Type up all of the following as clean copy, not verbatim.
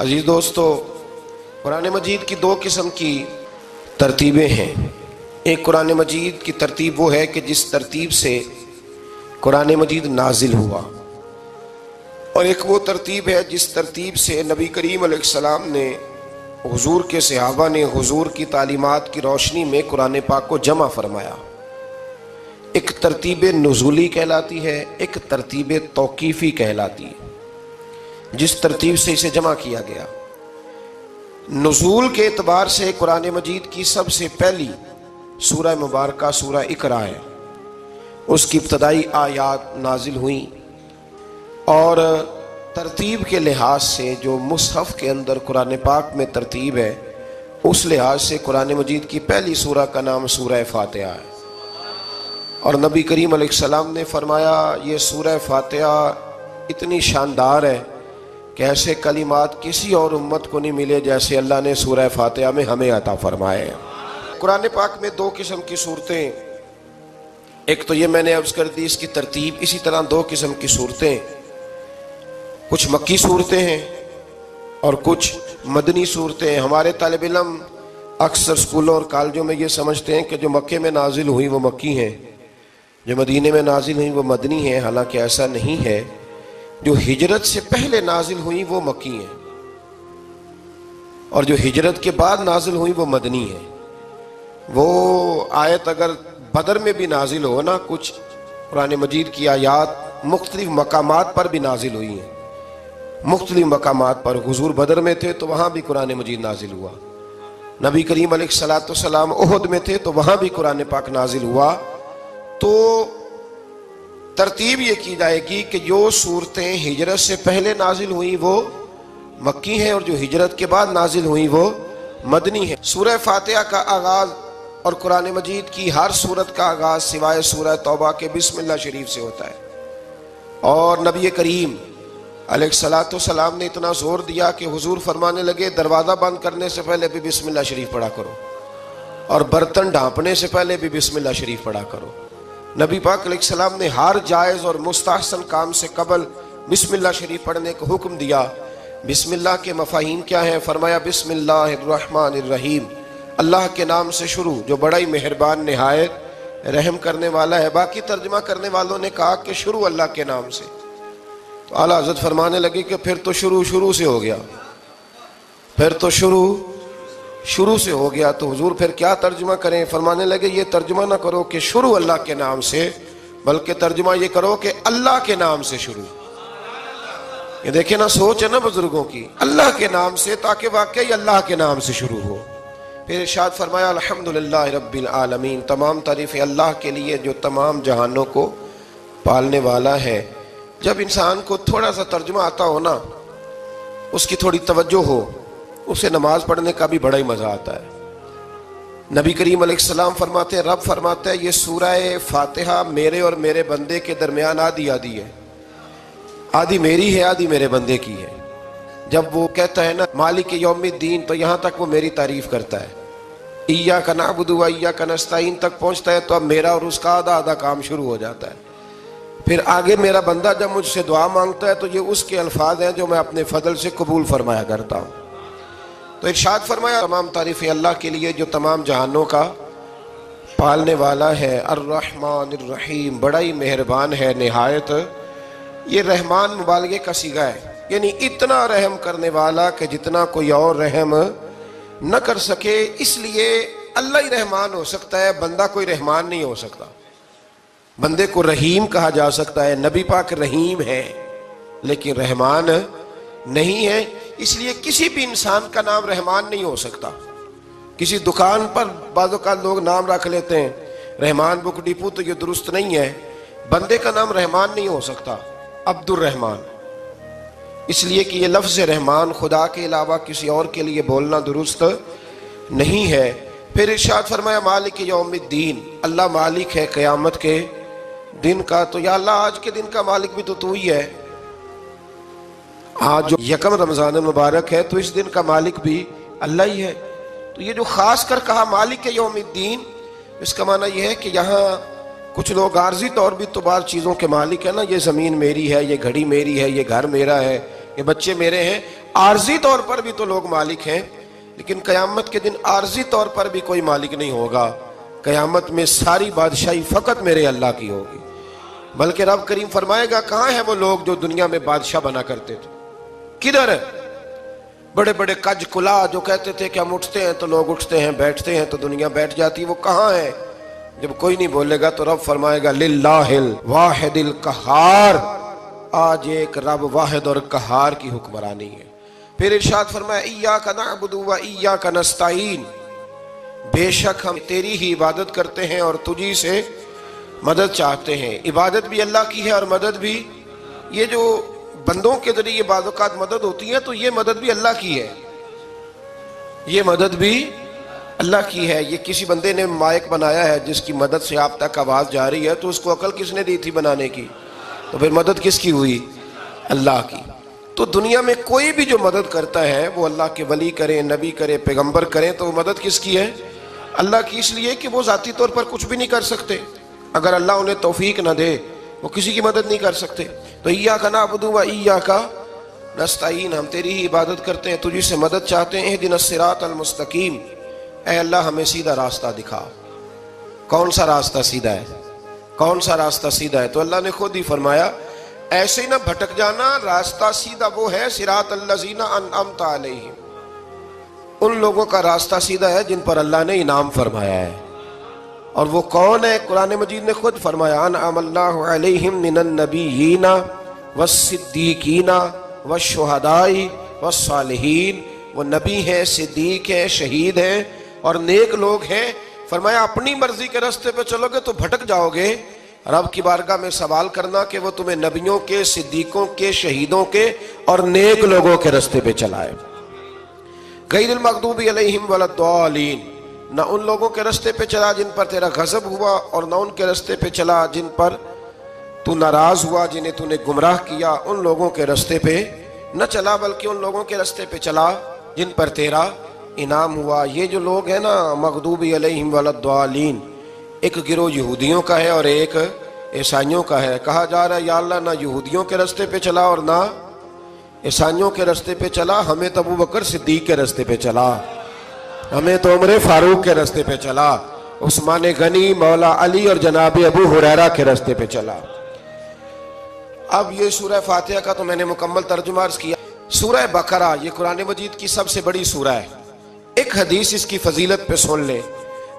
अजीज दोस्तों, कुरान मजीद की दो किस्म की तरतीबें हैं। एक कुरान मजीद की तरतीब वो है कि जिस तरतीब से कुरान मजीद नाजिल हुआ, और एक वो तरतीब है जिस तरतीब से नबी करीम अलैहिस्सलाम ने हुजूर के सहाबा ने हुजूर की तालीमात की रोशनी में कुरान पाक को जमा फरमाया। एक तरतीब नुज़ूली कहलाती है, एक तरतीब तौक़ीफ़ी कहलाती है। जिस तरतीब से इसे जमा किया गया, नुज़ूल के एतबार से कुरान मजीद की सबसे पहली सूरह मुबारका सूरह इकरा है। उसकी इब्तदाई आयात नाजिल हुई, और तरतीब के लिहाज से जो मुसहफ़ के अंदर कुरान पाक में तरतीब है, उस लिहाज से कुरान मजीद की पहली सूरह का नाम सूरह फातिहा है। और नबी करीम अलैहिस्सलाम ने फरमाया, ये सूरह फातिहा इतनी शानदार है कि ऐसे कलिमात किसी और उम्मत को नहीं मिले जैसे अल्लाह ने सूरह फातिहा में हमें अता फरमाए हैं। कुरान पाक में दो किस्म की सूरतें, एक तो ये मैंने अर्ज़ कर दी इसकी तरतीब, इसी तरह दो किस्म की सूरतें, कुछ मक्की सूरतें हैं और कुछ मदनी सूरतें हैं। हमारे तालिब इल्म अक्सर स्कूलों और कॉलेजों में ये समझते हैं कि जो मक्के में नाजिल हुई वो मक्की हैं, जो मदीने में नाजिल हुई वो मदनी हैं। हालांकि ऐसा नहीं है। जो हिजरत से पहले नाजिल हुई वो मक्की हैं, और जो हिजरत के बाद नाजिल हुई वो मदनी है। वो आयत अगर बदर में भी नाजिल हो ना, कुछ कुरान मजीद की आयात मुख्तलिफ मकामात पर भी नाजिल हुई हैं। मुख्तलिफ मकामात पर, हुजूर बदर में थे तो वहाँ भी कुरान मजीद नाजिल हुआ। नबी करीम अलैहिस्सलाम उहद में थे तो वहाँ भी कुरान पाक नाजिल हुआ। तो तरतीब ये की जाएगी कि जो सूरतें हिजरत से पहले नाजिल हुई वो मक्की हैं, और जो हिजरत के बाद नाजिल हुई वो मदनी है। सूरह फातिहा का आगाज़ और कुरान मजीद की हर सूरत का आगाज़ सिवाय सूरह तौबा के बिस्मिल्लाह शरीफ से होता है। और नबी करीम अलैहिस्सलाम ने इतना जोर दिया कि हुजूर फरमाने लगे, दरवाज़ा बंद करने से पहले भी बिस्मिल्लाह शरीफ पढ़ा करो, और बर्तन ढांपने से पहले भी बिस्मिल्लाह शरीफ पढ़ा करो। नबी पाक अलैहिस्सलाम ने हर जायज़ और मुस्तहसन काम से कबल बिस्मिल्लाह शरीफ पढ़ने का हुक्म दिया। बिस्मिल्लाह के मफ़ाहीम क्या हैं? फरमाया बिस्मिल्लाहिर्रहमानिर्रहीम, अल्लाह के नाम से शुरू जो बड़ा ही मेहरबान निहायत रहम करने वाला है। बाकी तर्जमा करने वालों ने कहा कि शुरू अल्लाह के नाम से। तो आला हज़रत फरमाने लगे कि फिर तो शुरू से हो गया, फिर तो शुरू से हो गया, तो हुजूर फिर क्या तर्जुमा करें? फरमाने लगे, ये तर्जुमा ना करो कि शुरू अल्लाह के नाम से, बल्कि तर्जुमा ये करो कि अल्लाह के नाम से शुरू। ये देखे ना, सोच है ना बुजुर्गों की, अल्लाह के नाम से, ताकि वाकई अल्लाह के नाम से शुरू हो। फिर इरशाद फरमाया, अल्हम्दुलिल्लाह रब्बिल आलमीन, तमाम तारीफ़ें अल्लाह के लिए जो तमाम जहानों को पालने वाला है। जब इंसान को थोड़ा सा तर्जुमा आता हो ना, उसकी थोड़ी तवज्जो हो, उसे नमाज पढ़ने का भी बड़ा ही मज़ा आता है। नबी करीम अलैहिस्सलाम फरमाते हैं, रब फरमाते हैं, ये सूरह फातिहा मेरे और मेरे बंदे के दरमियान आधी आधी है। आधी मेरी है, आधी मेरे बंदे की है। जब वो कहता है ना मालिक यौमिद्दीन, तो यहाँ तक वो मेरी तारीफ़ करता है। इय्याका नअबुदु व इय्याका नस्तईन तक पहुँचता है तो अब मेरा और उसका आधा आधा काम शुरू हो जाता है। फिर आगे मेरा बंदा जब मुझसे दुआ मांगता है तो ये उसके अल्फाज हैं जो मैं अपने फजल से कबूल फरमाया करता हूँ। तो इरशाद फरमाया, तमाम तारीफ़ें अल्लाह के लिए जो तमाम जहानों का पालने वाला है। अर्रहमानिर्रहीम, बड़ा ही मेहरबान है निहायत। ये रहमान मुबालगे का सीगा है, यानी इतना रहम करने वाला कि जितना कोई और रहम न कर सके। इसलिए अल्लाह ही रहमान हो सकता है, बंदा कोई रहमान नहीं हो सकता। बंदे को रहीम कहा जा सकता है, नबी पाक रहीम है लेकिन रहमान नहीं है। इसलिए किसी भी इंसान का नाम रहमान नहीं हो सकता। किसी दुकान पर बाज़ औक़ात लोग नाम रख लेते हैं रहमान बुक डिपो, तो ये दुरुस्त नहीं है। बंदे का नाम रहमान नहीं हो सकता, अब्दुर रहमान, इसलिए कि ये लफ्ज़ रहमान खुदा के अलावा किसी और के लिए बोलना दुरुस्त नहीं है। फिर इरशाद फरमाया, मालिक यौमिद्दीन, अल्लाह मालिक है क़यामत के दिन का। तो या अल्लाह, आज के दिन का मालिक भी तो तू ही है। आज जो यकम रमज़ान मुबारक है तो इस दिन का मालिक भी अल्लाह ही है। तो ये जो ख़ास कर कहा मालिक यौमिद्दीन, इसका माना यह है कि यहाँ कुछ लोग आर्जी तौर भी तो बार चीज़ों के मालिक है ना, ये ज़मीन मेरी है, ये घड़ी मेरी है, ये घर मेरा है, ये बच्चे मेरे हैं। आर्जी तौर पर भी तो लोग मालिक हैं, लेकिन कयामत के दिन आर्जी तौर पर भी कोई मालिक नहीं होगा। कयामत में सारी बादशाही फकत मेरे अल्लाह की होगी। बल्कि रब करीम फरमाएगा, कहाँ है वो लोग जो दुनिया में बादशाह बना करते थे, किधर है? बड़े बड़े कज कुला जो कहते थे कि हम उठते हैं तो लोग उठते हैं, बैठते हैं तो दुनिया बैठ जाती, वो कहाँ है? जब कोई नहीं बोलेगा तो रब फरमाएगा, लिल्लाहिल वाहिदिल कहार, आज एक रब वाहिद और कहार की हुक्मरानी है। फिर इरशाद फरमाया, इय्याका नअबुदु व इय्याका नस्तईन, बेशक हम तेरी ही इबादत करते हैं और तुझी से मदद चाहते हैं। इबादत भी अल्लाह की है और मदद भी, ये जो बंदों के जरिए बाज़-औक़ात मदद होती है तो ये मदद भी अल्लाह की है, ये मदद भी अल्लाह की है। ये किसी बंदे ने माइक बनाया है जिसकी मदद से आप तक आवाज़ जा रही है, तो उसको अकल किसने दी थी बनाने की? तो फिर मदद किसकी हुई? अल्लाह की। तो दुनिया में कोई भी जो मदद करता है वो अल्लाह के वली करें, नबी करें, पैगंबर करें, तो मदद किसकी है? अल्लाह की। इसलिए कि वो ज़ाती तौर पर कुछ भी नहीं कर सकते, अगर अल्लाह उन्हें तौफीक न दे वो किसी की मदद नहीं कर सकते। तो इय्याका नअबुदु व इय्याका नस्तईन, हम तेरी ही इबादत करते हैं, तुझी से मदद चाहते हैं। इहदिनस सिरातल मुस्तकीम, ऐ अल्लाह हमें सीधा रास्ता दिखा। कौन सा रास्ता सीधा है? कौन सा रास्ता सीधा है? तो अल्लाह ने खुद ही फरमाया, ऐसे ही ना भटक जाना, रास्ता सीधा वो है सिरातल लज़ीना अनअमता अलैहिम, उन लोगों का रास्ता सीधा है जिन पर अल्लाह ने इनाम फरमाया है। और वो कौन है? कुरान मजीद ने खुद फरमाया, अनअमल्लाहु अलैहिम मिनन नबिय्यीना वस्सिद्दीकीना वश्शुहदाई वस्सालिहीन, वो नबी हैं, सिद्दीक हैं, शहीद हैं और नेक लोग हैं। फरमाया अपनी मर्जी के रास्ते पे चलोगे तो भटक जाओगे, रब की बारगाह में सवाल करना कि वो तुम्हें नबियों के, सिद्दीकों के, शहीदों के और नेक लोगों के रास्ते पे चलाए। गैरिल मग़दूबी अलैहिम वलद्दालीन, न उन लोगों के रास्ते पे चला जिन पर तेरा गजब हुआ और न उनके रास्ते पे चला जिन पर तू नाराज हुआ, जिन्हें तूने गुमराह किया, उन लोगों के रास्ते पे न चला, बल्कि उन लोगों के रास्ते पे चला जिन पर तेरा इनाम हुआ। ये जो लोग हैं ना, मग़दूबी अलैहिम वलद्दालीन, एक गिरोह यहूदियों का है और एक ईसाइयों का है। कहा जा रहा है, या अल्लाह ना यहूदियों के रास्ते पे चला और ना ईसाइयों के रास्ते पे चला, हमें तो अबू बकर सिद्दीक के रास्ते पे चला, हमें तो उमर फारूक के रास्ते पे चला, उस्मान गनी, मौला अली और जनाब अबू हुरैरा के रास्ते पे चला। अब ये सूरह फातिहा का तो मैंने मुकम्मल तर्जुमा अर्ज किया। सूरह बकरा ये कुरान मजीद की सबसे बड़ी सूरह है। एक हदीस इसकी फजीलत पे सुन ले।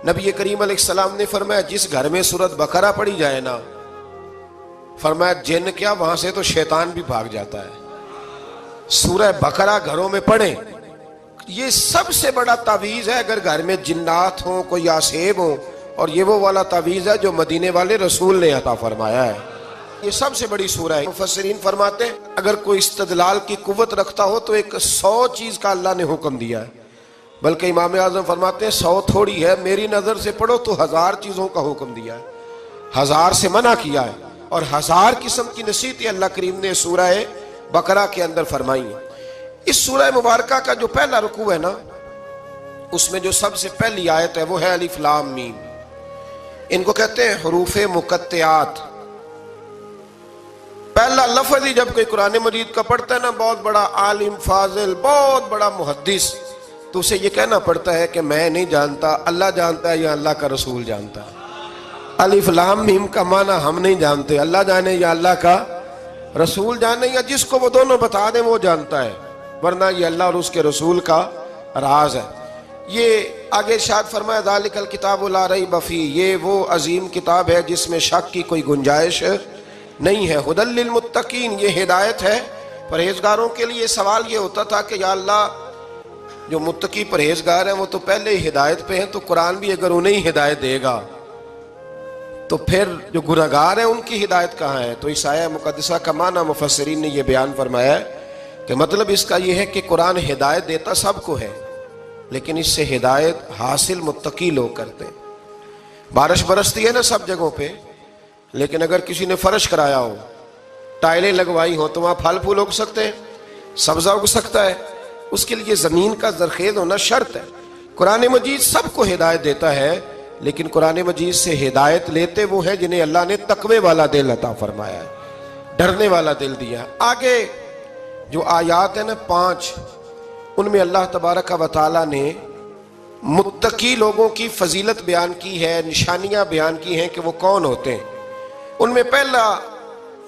नबी करीम अलैहिस्सलाम ने फरमाया, जिस घर में सूरत बकरा पढ़ी जाए ना, फरमाया जिन क्या वहां से तो शैतान भी भाग जाता है। सूरह बकरा घरों में पढ़े, ये सबसे बड़ा तावीज़ है। अगर घर में जिन्नात हो, कोई आसेब हो, और ये वो वाला तावीज़ है जो मदीने वाले रसूल ने अता फरमाया है। ये सबसे बड़ी सूरह है। मुफस्सिरीन फरमाते हैं, अगर कोई इस्तदलाल की कुव्वत रखता हो तो एक 100 चीज का अल्लाह ने हुक्म दिया है। बल्कि इमाम आज़म फरमाते हैं 100 थोड़ी है, मेरी नजर से पढ़ो तो 1000 चीजों का हुक्म दिया है, 1000 से मना किया है और 1000 किस्म की नसीहतें अल्लाह करीम ने सूरह बकरा के अंदर फरमाई है। इस सूरह मुबारका का जो पहला रुकू है ना, उसमें जो सबसे पहली आयत है वो है अलिफ लाम मीम। इनको कहते हैं हुरूफे मुकत्तियात। पहला लफ्ज ही जब कोई कुरान मजीद का पढ़ता है ना, बहुत बड़ा आलिम फाजिल, बहुत बड़ा मुहद्दिस, तो उसे ये कहना पड़ता है कि मैं नहीं जानता, अल्लाह जानता है या अल्लाह का रसूल जानता है। अलिफ लाम मीम का माना हम नहीं जानते, अल्लाह जाने या अल्लाह का रसूल जाने, या जिसको वो दोनों बता दें वो जानता है, वरना ये अल्लाह और उसके रसूल का राज है। ये आगे इरशाद फरमाया, ज़ालिकल किताबु ला रैब फ़ीह, ये वो अजीम किताब है जिसमें शक की कोई गुंजाइश नहीं है। हुदल लिल मुत्तकीन, ये हिदायत है परहेजगारों के लिए। सवाल ये होता था कि या अल्लाह, जो मुत्तकी परहेजगार हैं वो तो पहले ही हिदायत पे हैं, तो कुरान भी अगर उन्हें ही हिदायत देगा तो फिर जो गुनहगार हैं उनकी हिदायत कहाँ है? तो इस आया मुकद्दसा का माना मुफस्सिरीन ने यह बयान फरमाया कि मतलब इसका यह है कि कुरान हिदायत देता सबको है, लेकिन इससे हिदायत हासिल मुत्तकी लोग करते हैं। बारिश बरसती है ना सब जगहों पे, लेकिन अगर किसी ने फर्श कराया हो, टाइलें लगवाई हो, तो वहां फल फूल उग सकते हैं, सब्जा उग सकता है, उसके लिए जमीन का जरखेज होना शर्त है। कुरान मजीद सबको हिदायत देता है, लेकिन कुरान मजीद से हिदायत लेते वो है जिन्हें अल्लाह ने तकवे वाला दिल अता फरमाया है, डरने वाला दिल दिया। आगे जो आयात है ना 5, उनमें अल्लाह तबारक व तआला ने मुत्तकी लोगों की फजीलत बयान की है, निशानियां बयान की हैं कि वो कौन होते हैं। उनमें पहला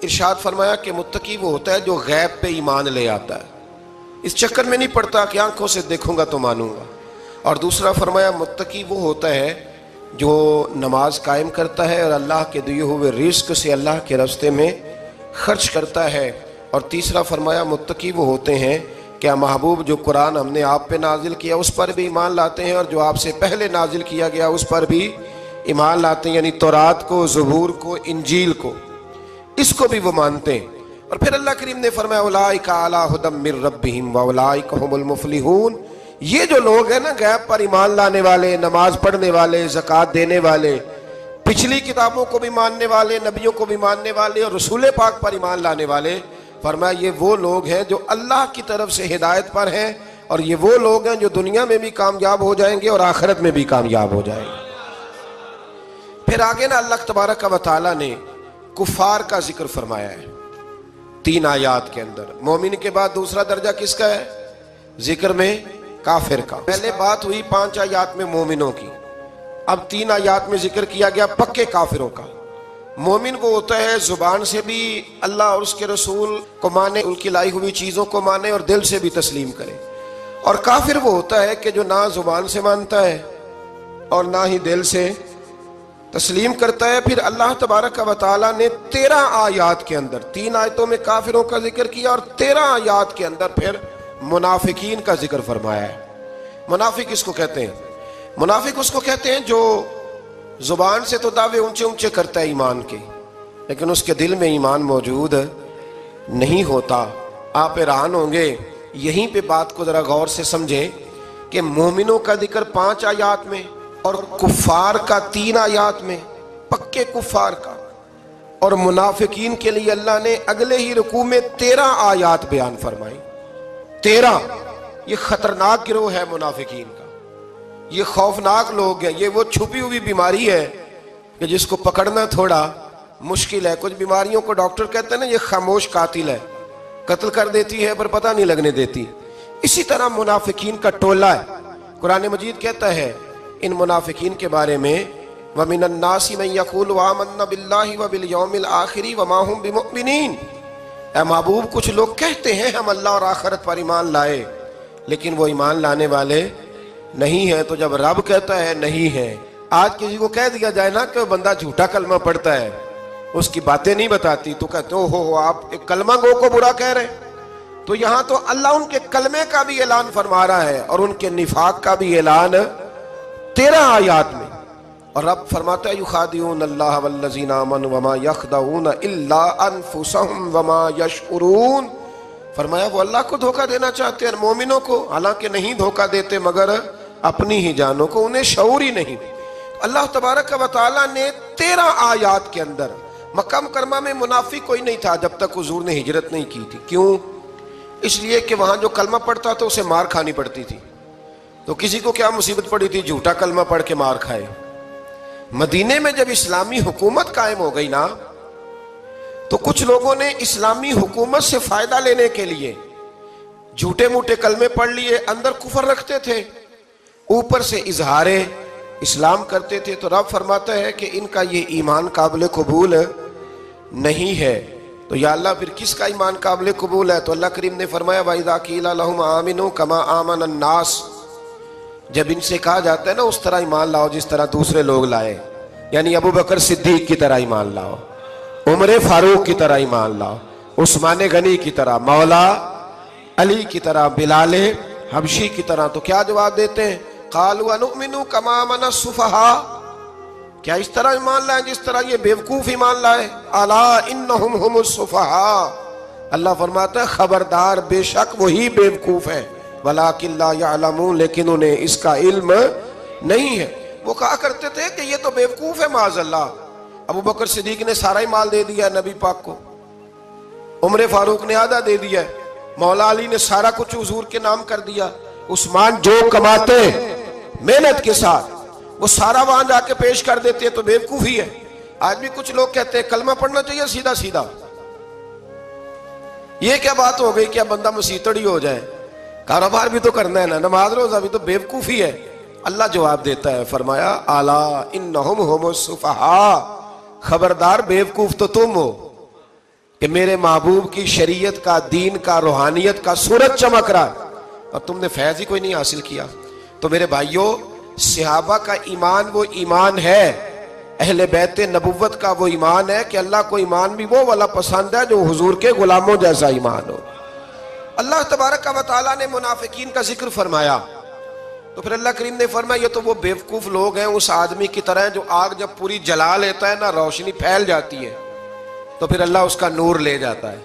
इरशाद फरमाया कि मुत्तकी वो होता है जो गैब पे ईमान ले आता है, इस चक्कर में नहीं पड़ता कि आंखों से देखूंगा तो मानूंगा। और दूसरा फरमाया मुत्तकी वो होता है जो नमाज कायम करता है और अल्लाह के दिए हुए रिस्क से अल्लाह के रास्ते में खर्च करता है। और तीसरा फरमाया मुत्तकी वो होते हैं क्या महबूब जो कुरान हमने आप पे नाजिल किया उस पर भी ईमान लाते हैं और जो आपसे पहले नाजिल किया गया उस पर भी ईमान लाते हैं, यानी तौरात को, ज़बूर को, इंजील को, इसको भी वो मानते हैं। और फिर अल्लाह करीम ने फरमाया उलाइका अला हुदम मिर रब्बिहिम व उलाइका हुमुल मुफलिहून। ये जो लोग हैं ना गैब पर ईमान लाने वाले, नमाज पढ़ने वाले, ज़कात देने वाले, पिछली किताबों को भी मानने वाले, नबियों को भी मानने वाले और रसूल पाक पर ईमान लाने वाले, फरमाया ये वो लोग हैं जो अल्लाह की तरफ से हिदायत पर हैं और ये वो लोग हैं जो दुनिया में भी कामयाब हो जाएंगे और आखिरत में भी कामयाब हो जाएंगे। फिर आगे ना अल्लाह तबारक व तआला ने कुफार का जिक्र फरमाया है 3 आयात के अंदर। मोमिन के बाद दूसरा दर्जा किसका है जिक्र में? काफिर का। पहले बात हुई 5 आयात में मोमिनों की, अब 3 आयात में जिक्र किया गया पक्के काफिरों का। मोमिन वो होता है जुबान से भी अल्लाह और उसके रसूल को माने, उनकी लाई हुई चीज़ों को माने और दिल से भी तस्लीम करे। और काफिर वो होता है कि जो ना जुबान से मानता है और ना ही दिल से तस्लीम करता है। फिर अल्लाह तबारक व तआला ने 13 आयात के अंदर, 3 आयतों में काफिरों का जिक्र किया और 13 आयात के अंदर फिर मुनाफिकीन का जिक्र फरमाया है। मुनाफिक किसको कहते हैं? मुनाफिक उसको कहते हैं जो जुबान से तो दावे ऊंचे ऊंचे करता है ईमान के, लेकिन उसके दिल में ईमान मौजूद नहीं होता। आप हैरान होंगे, यहीं पे बात को जरा गौर से समझें कि मोमिनों का जिक्र 5 आयात में और कुफार का 3 आयात में, पक्के कुफार का। और मुनाफिकीन के लिए अल्लाह ने अगले ही रुकू में 13 आयात बयान फरमाई। 13। ये खतरनाक गिरोह है मुनाफिकीन का, ये खौफनाक लोग हैं। ये वो छुपी हुई बीमारी है कि जिसको पकड़ना थोड़ा मुश्किल है। कुछ बीमारियों को डॉक्टर कहते हैं ना ये खामोश कातिल है, कत्ल कर देती है पर पता नहीं लगने देती। इसी तरह मुनाफिकीन का टोला है। कुरान मजीद कहता है इन मुनाफिकीन के बारे में व मिनन नासी मन यक़ूलु आमन्ना बिल्लाहि व बिल यौमिल आखिरी व मा हुम बिमुमिनीन। ऐ महबूब कुछ लोग कहते हैं हम अल्लाह और आखिरत पर ईमान लाए, लेकिन वो ईमान लाने वाले नहीं है। तो जब रब कहता है नहीं है, आज किसी को कह दिया जाए ना कि वो बंदा झूठा कलमा पढ़ता है, उसकी बातें नहीं बताती, तो कहते हो आप एक कलमा गो को बुरा कह रहे। तो यहां तो अल्लाह उनके कलमे का भी ऐलान फरमा रहा है और उनके निफाक का भी ऐलान 13 आयात में। और रब फरमाता है युखादिऊन अल्लाह वल्लज़ीना आमनू वमा यख़दऊन इल्ला अनफुसहुम वमा यशउरून। फरमाया वो अल्लाह को धोखा देना चाहते हैं मोमिनों को, हालांकि नहीं धोखा देते मगर अपनी ही जानों को, उन्हें शऊर ही नहीं। अल्लाह तबारक व तआला ने 13 आयात के अंदर, मक्का मुकरमा में मुनाफिक कोई नहीं था जब तक हुजूर ने हिजरत नहीं की थी। क्यों? इसलिए कि वहां जो कलमा पढ़ता था उसे मार खानी पड़ती थी। तो किसी को क्या मुसीबत पड़ी थी झूठा कलमा पढ़ के मार खाए। मदीने में जब इस्लामी हुकूमत कायम हो गई ना, तो कुछ लोगों ने इस्लामी हुकूमत से फायदा लेने के लिए झूठे मूठे कलमे पढ़ लिए, अंदर कुफर रखते थे, ऊपर से इजहारे इस्लाम करते थे। तो रब फरमाता है कि इनका ये ईमान काबिल कबूल नहीं है। तो या अल्लाह फिर किसका ईमान काबिल कबूल है? तो अल्लाह करीम ने फरमाया वइज़ा क़ीला लहुम आमिनू कमा आमनन नास। जब इनसे कहा जाता है ना उस तरह ईमान लाओ जिस तरह दूसरे लोग लाए, यानी अबू बकर सिद्दीक की तरह ईमान लाओ, उमर फारूक की तरह ईमान लाओ, उस्मान गनी की तरह, मौला अली की तरह, बिलाल हबशी की तरह। तो क्या जवाब देते हैं? क़ालू अनुमिनु कमा आमन सुफहा। क्या इस तरह ईमान लाए जिस तरह ये बेवकूफ ईमान लाए? अला इन्नहुम हुमुस सुफहा। अल्लाह फरमाता है खबरदार बेशक वही बेवकूफ है, वलाकिन ला यअलमून, लेकिन उन्हें इसका इल्म नहीं है। वो कहा करते थे कि ये तो बेवकूफ है माज़अल्लाह। अबू बकर सिद्दीक ने सारा ही माल दे दिया नबी पाक को, उमर फारूक ने आधा दे दिया, मौला अली ने सारा कुछ हुजूर के नाम कर दिया, उस्मान जो कमाते मेहनत के साथ वो सारा वहां जाके पेश कर देते, तो बेवकूफी है। आज भी कुछ लोग कहते हैं कलमा पढ़ना चाहिए सीधा सीधा, ये क्या बात हो गई, क्या बंदा मुसीतड़ी हो जाए? कारोबार भी तो करना है ना, नमाज रोजा भी तो बेवकूफी है। अल्लाह जवाब देता है, फरमाया आला इन्नहुम हुमुस सुफहा, खबरदार बेवकूफ तो तुम हो कि मेरे महबूब की शरीयत का, दीन का, रूहानियत का सूरज चमक रहा है और तुमने फैज ही कोई नहीं हासिल किया। तो मेरे भाइयों, सहाबा का ईमान वो ईमान है, अहले बैत नबुव्वत का वो ईमान है कि अल्लाह को ईमान भी वो वाला पसंद है जो हुजूर के गुलामों जैसा ईमान हो। अल्लाह तबारक व तआला ने मुनाफिकीन का जिक्र फरमाया तो फिर अल्लाह करीम ने फरमाया ये तो वो बेवकूफ लोग हैं, उस आदमी की तरह जो आग जब पूरी जला लेता है ना, रोशनी फैल जाती है तो फिर अल्लाह उसका नूर ले जाता है।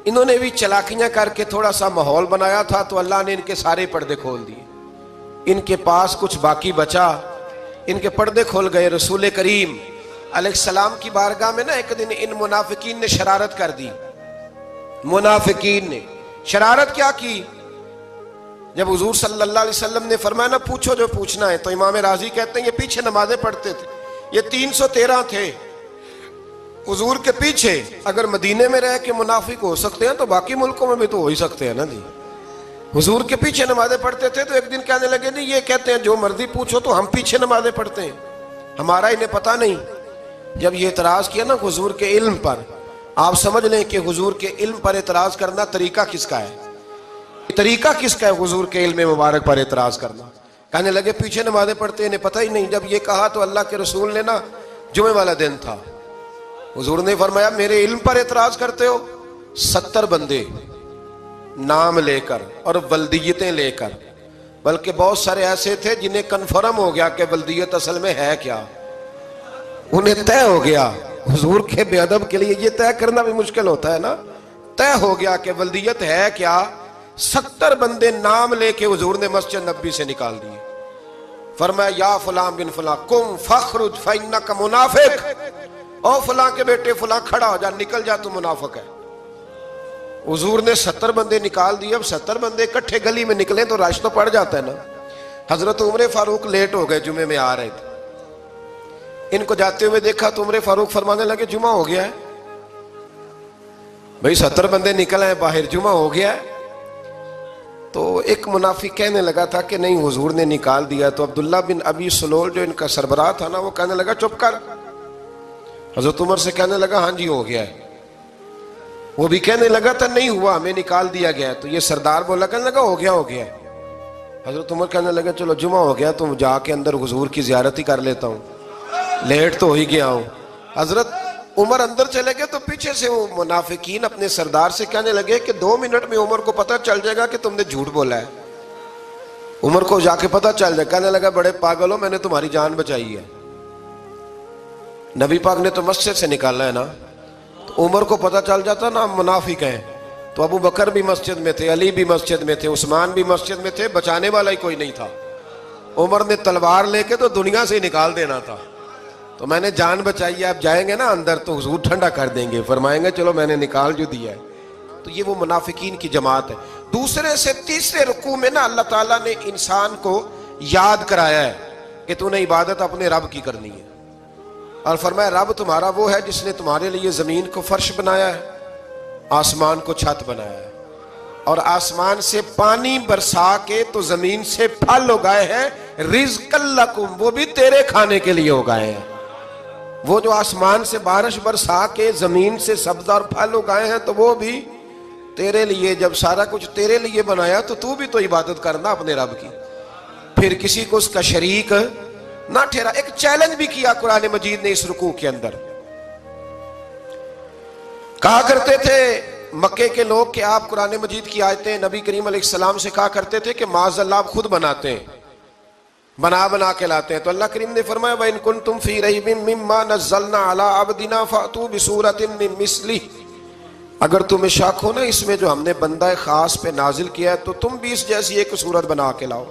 इन्होंने भी चलाकियां करके थोड़ा सा माहौल बनाया था तो अल्लाह ने इनके सारे पर्दे खोल दिए। इनके पास कुछ बाकी बचा, इनके पर्दे खोल गए। रसूल करीम अलैहिस्सलाम की बारगाह में ना एक दिन इन मुनाफिकीन ने शरारत कर दी। मुनाफिकीन ने शरारत क्या की? जब हुजूर सल्लल्लाहु अलैहि वसल्लम ने फरमाया ना पूछो जो पूछना है, तो इमाम राजी कहते हैं ये पीछे नमाजें पढ़ते थे, ये 313 थे हुजूर के पीछे। अगर मदीने में रह के मुनाफिक हो सकते हैं तो बाकी मुल्कों में भी तो हो ही सकते हैं ना जी। हुजूर के पीछे नमाजें पढ़ते थे तो एक दिन कहने लगे नहीं, ये कहते हैं जो मर्जी पूछो तो हम पीछे नमाजें पढ़ते हैं, हमारा इन्हें पता नहीं। जब ये इतराज किया ना हुजूर के इल्म पर, आप समझ लें कि हुजूर के इल्म पर इतराज करना तरीका किसका है? तरीका किसका है हुजूर के इल्म मुबारक पर इतराज करना? कहने लगे पीछे नमाजें पढ़ते इन्हें पता ही नहीं। जब ये कहा तो अल्लाह के रसूल ने ना, जुमे वाला दिन था, हुजूर ने फरमाया मेरे इल्म पर इतराज करते हो? 70 बंदे नाम लेकर और वल्दियतें लेकर, बल्कि बहुत सारे ऐसे थे जिन्हें कन्फर्म हो गया कि वल्दियत असल में है क्या, उन्हें तय हो गया। हुजूर के बेअदब के लिए ये तय करना भी मुश्किल होता है ना। तय हो गया कि वल्दियत है क्या। 70 बंदे नाम लेके हुजूर ने मस्जिद नबी से निकाल दिए। फरमाया या फलां बिन फलां कुम फखरुज फइन्नका मुनाफिक, ओ फलां के बेटे फलां खड़ा हो जा, निकल जा, तू मुनाफिक है। हुजूर ने 70 बंदे निकाल दिए। अब 70 बंदे इकट्ठे गली में निकले तो रश तो पड़ जाता है ना। हजरत उमर फारूक लेट हो गए, जुमे में आ रहे थे। इनको जाते हुए देखा तो उमर फारूक फरमाने लगे जुमा हो गया है भाई, 70 बंदे निकल आए बाहर, जुमा हो गया है। तो एक मुनाफिक कहने लगा था कि नहीं हुजूर ने निकाल दिया। तो अब्दुल्ला बिन अबी सलोल जो इनका सरबराह था ना, वो कहने लगा चुप कर। हजरत उमर से कहने लगा हाँ जी हो गया है। वो भी कहने लगा था नहीं हुआ, हमें निकाल दिया गया। तो ये सरदार बोला, कहने लगा हो गया हो गया। हजरत उमर कहने लगा चलो जुमा हो गया तो जाके अंदर हुजूर की जियारत ही कर लेता हूँ, लेट तो हो ही गया हूँ। हजरत उमर अंदर चले गए तो पीछे से वो मुनाफिकीन अपने सरदार से कहने लगे कि 2 मिनट में उमर को पता चल जाएगा कि तुमने झूठ बोला है। उमर को जाके पता चल जाए। कहने लगा बड़े पागल हो, मैंने तुम्हारी जान बचाई है, नबी पाक ने तो मस्जिद से निकाला है ना। तो उमर को पता चल जाता ना मुनाफिक है। तो अबू बकर भी मस्जिद में थे, अली भी मस्जिद में थे, उस्मान भी मस्जिद में थे, बचाने वाला ही कोई नहीं था। उमर ने तलवार लेके तो दुनिया से ही निकाल देना था। तो मैंने जान बचाई, आप जाएंगे ना अंदर तो हुजूर ठंडा कर देंगे, फरमाएंगे चलो मैंने निकाल जो दिया है। तो ये वो मुनाफिकीन की जमात है। दूसरे से तीसरे रुकू में ना अल्लाह ताला ने इंसान को याद कराया है कि तूने इबादत अपने रब की करनी है। और फरमाया रब तुम्हारा वो है जिसने तुम्हारे लिए जमीन को फर्श बनाया है, आसमान को छत बनाया है, और आसमान से पानी बरसा के तो जमीन से फल उगाए हैं, रिज़्क़ल लकुम, वो भी तेरे खाने के लिए उगाए हैं। वो जो आसमान से बारिश बरसा के जमीन से सब्ज़ और फल उगाए हैं तो वो भी तेरे लिए। जब सारा कुछ तेरे लिए बनाया तो तू भी तो इबादत करना अपने रब की, फिर किसी को उसका शरीक ना ठहरा। एक चैलेंज भी किया कुरान मजीद ने इस रुकू के अंदर। कहा करते थे मक्के के लोग कि आप कुरान मजीद की आयतें नबी करीम अलैहिस्सलाम से कहा करते थे कि माज़अल्लाह आप खुद बनाते हैं, बना के लाते हैं। तो अल्लाह करीम ने फरमाया व इन कुंतुम फी रैबिम मिम्मा नज़्ज़लना अला अब्दिना फ़अतू बिसूरतिन मिन मिस्लिही, अगर तुम्हें शक हो ना इसमें जो हमने बंदा खास पे नाजिल किया है तो तुम भी इस जैसी एक सूरत बना के लाओ।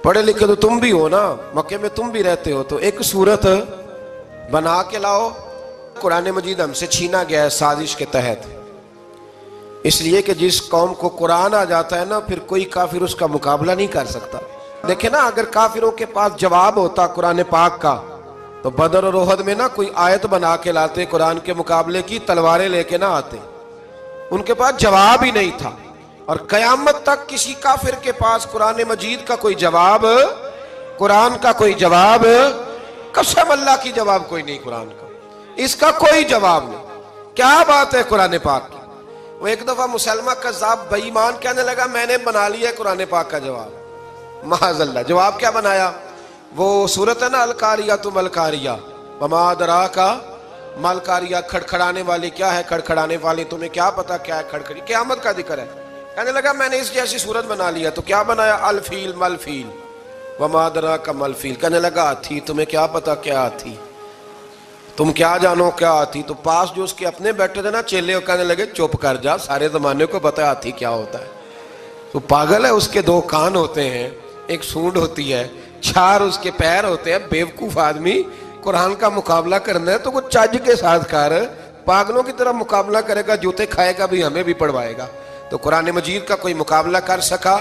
पढ़े लिखे तो तुम भी हो ना, मक्के में तुम भी रहते हो, तो एक सूरत बना के लाओ। कुरान मजीद हमसे छीना गया है साजिश के तहत, इसलिए कि जिस कौम को कुरान आ जाता है ना फिर कोई काफिर उसका मुकाबला नहीं कर सकता। देखे ना, अगर काफिरों के पास जवाब होता कुरान पाक का तो बदर और ओहद में ना कोई आयत बना के लाते कुरान के मुकाबले की, तलवारें लेके ना आते। उनके पास जवाब ही नहीं था। और कयामत तक किसी काफिर के पास कुरान मजीद का कोई जवाब, कुरान का कोई जवाब, कसम अल्लाह की जवाब कोई नहीं, कुरान का इसका कोई जवाब नहीं। क्या बात है कुरान पाक की। वो एक दफा मुसलमान कज़्ज़ाब बेईमान कहने लगा मैंने बना लिया कुरान पाक का जवाब। माज़अल्लाह, जवाब क्या बनाया? वो सूरत है ना अलकारिया तुम अलकारिया वमादरा का मलकारिया, खड़खड़ाने वाली क्या है, खड़खड़ाने वाली तुम्हें क्या पता क्या है खड़खड़ी, क़यामत का जिक्र है। कहने लगा मैंने इस जैसी सूरत बना लिया। तो क्या बनाया? अलफील मलफील वमादरा का मलफील। कहने लगा हाथी, तुम्हें क्या पता क्या हाथी, तुम क्या जानो क्या हाथी। तो पास जो उसके अपने बैठे थे ना चेले, कहने लगे चुप कर जा, सारे जमाने को पता है हाथी क्या होता है। तो पागल है, उसके दो कान होते हैं, एक सूंड होती है, चार उसके पैर होते हैं। बेवकूफ आदमी, कुरान का मुकाबला करना है तो कुछ चज के साथ कर, पागलों की तरह मुकाबला करेगा, जूते खाएगा भी, हमें भी पढ़वाएगा। तो कुरान मजीद का कोई मुकाबला कर सका?